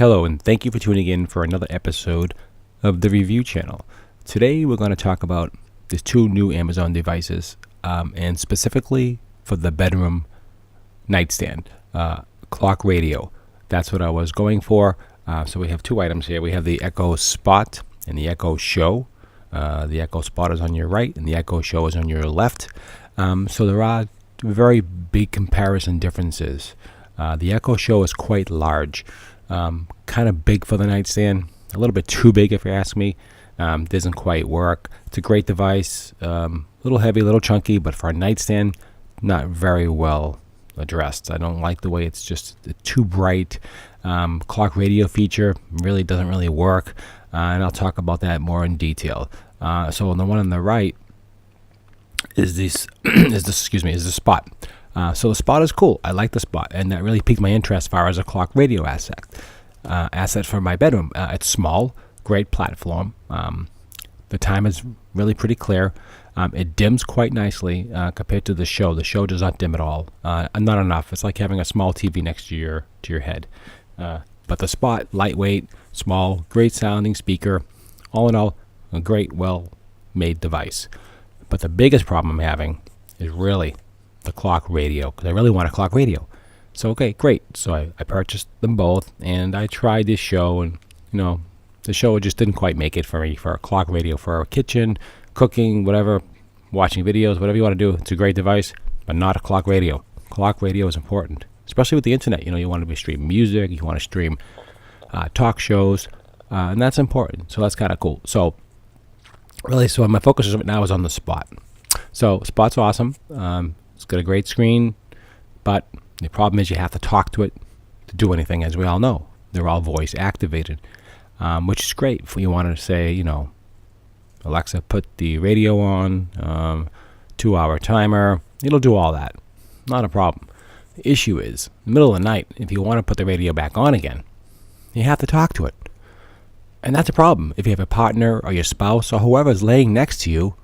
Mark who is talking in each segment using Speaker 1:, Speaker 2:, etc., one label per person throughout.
Speaker 1: Hello, and thank you for tuning in for another episode of the Review Channel. Today, we're going to talk about these two new Amazon devices, and specifically for the bedroom nightstand, clock radio. That's what I was going for. So we have two items here. We have the Echo Spot and the Echo Show. The Echo Spot is on your right, and the Echo Show is on your left. So there are very big comparison differences. The Echo Show is quite large. Kind of big for the nightstand, a little bit too big if you ask me. Doesn't quite work. It's a great device, a little heavy, a little chunky, but for a nightstand, not very well addressed. I don't like the way it's just too bright. Clock radio feature really doesn't really work, and I'll talk about that more in detail. So on the one on the right is this is the Spot. So the Spot is cool. I like the Spot, and that really piqued my interest as far as a clock radio asset for my bedroom. It's small, great platform. The time is really pretty clear. It dims quite nicely compared to the Show. The Show does not dim at all. Not enough. It's like having a small TV next to your head. But the Spot, lightweight, small, great sounding speaker. All in all, a great, well-made device. But the biggest problem I'm having is really the clock radio, because I really want a clock radio. So okay, great. So I purchased them both, and I tried this Show, and the Show just didn't quite make it for me for a clock radio for a kitchen, cooking, whatever, watching videos, whatever you want to do. It's a great device, but not a clock radio. Clock radio is important, especially with the internet. You want to be streaming music, you want to stream talk shows, and that's important. So that's kind of cool. So really, so my focus right now is on the Spot. So Spot's awesome. It's got a great screen, but the problem is you have to talk to it to do anything, as we all know. They're all voice activated, which is great if you want to say, Alexa, put the radio on, 2-hour timer. It'll do all that. Not a problem. The issue is, in the middle of the night, if you want to put the radio back on again, you have to talk to it. And that's a problem. If you have a partner or your spouse or whoever's laying next to you,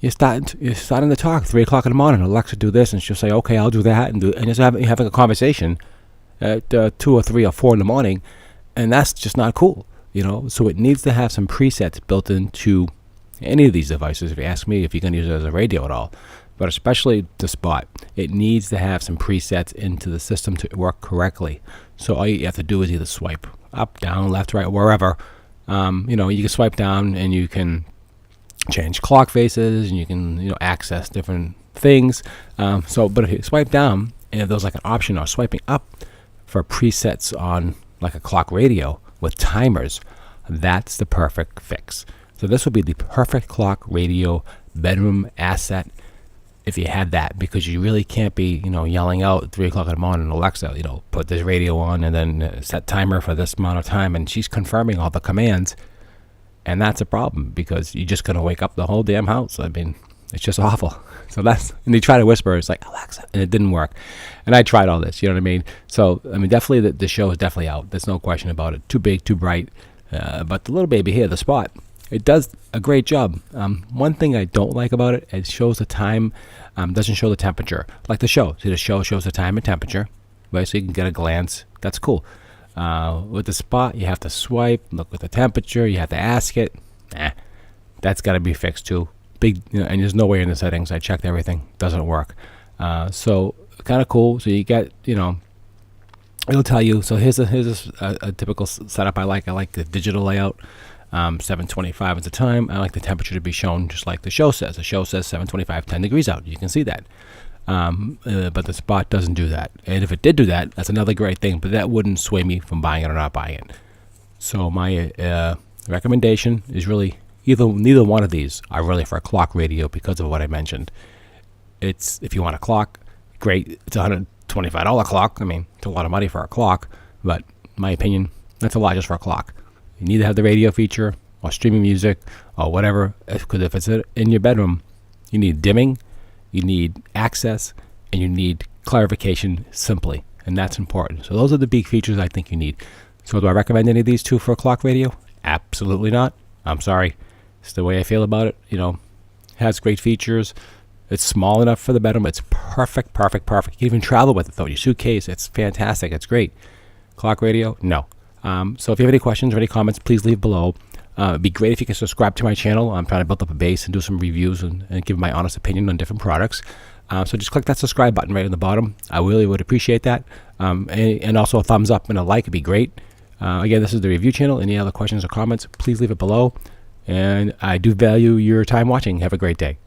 Speaker 1: you're starting to talk 3 o'clock in the morning. Alexa, do this, and she'll say, "Okay, I'll do that," and just having a conversation at 2 or 3 or 4 in the morning, and that's just not cool. So it needs to have some presets built into any of these devices. If you ask me, if you're going to use it as a radio at all, but especially the Spot, it needs to have some presets into the system to work correctly. So all you have to do is either swipe up, down, left, right, wherever. You can swipe down and you can change clock faces, and you can access different things. But if you swipe down, and if there's like an option or swiping up for presets on like a clock radio with timers, that's the perfect fix. So this would be the perfect clock radio bedroom asset if you had that, because you really can't be yelling out at 3 o'clock in the morning, Alexa, put this radio on, and then set timer for this amount of time, and she's confirming all the commands. And that's a problem, because you're just going to wake up the whole damn house. I mean, it's just awful. So and you try to whisper, it's like, Alexa, and it didn't work. And I tried all this, you know what I mean? So, definitely the Show is definitely out. There's no question about it. Too big, too bright. But the little baby here, the Spot, it does a great job. One thing I don't like about it, it shows the time, doesn't show the temperature. Like the Show. See, the Show shows the time and temperature, right? So you can get a glance. That's cool. With the Spot, you have to swipe, look at the temperature, you have to ask it. That's got to be fixed too. And there's no way in the settings. I checked everything, doesn't work. So kind of cool. So you get, it'll tell you. So here's a typical setup I like. I like the digital layout. 7:25 is the time. I like the temperature to be shown just like the Show says. The Show says 7:25, 10 degrees out. You can see that. But the Spot doesn't do that. And if it did do that, that's another great thing, but that wouldn't sway me from buying it or not buying it. So my recommendation is really neither one of these are really for a clock radio because of what I mentioned. If you want a clock, great. It's a $125 clock. It's a lot of money for a clock, but in my opinion, that's a lot just for a clock. You need to have the radio feature or streaming music or whatever, because if it's in your bedroom, you need dimming, you need access, and you need clarification simply, and that's important. So those are the big features I think you need. So do I recommend any of these two for a clock radio? Absolutely not. I'm sorry. It's the way I feel about it. It has great features. It's small enough for the bedroom. It's perfect. You can even travel with it, though. Your suitcase, it's fantastic. It's great. Clock radio? No. So if you have any questions or any comments, please leave below. It'd be great if you could subscribe to my channel. I'm trying to build up a base and do some reviews and give my honest opinion on different products. So just click that subscribe button right on the bottom. I really would appreciate that. And also a thumbs up and a like would be great. Again, this is the review channel. Any other questions or comments, please leave it below. And I do value your time watching. Have a great day.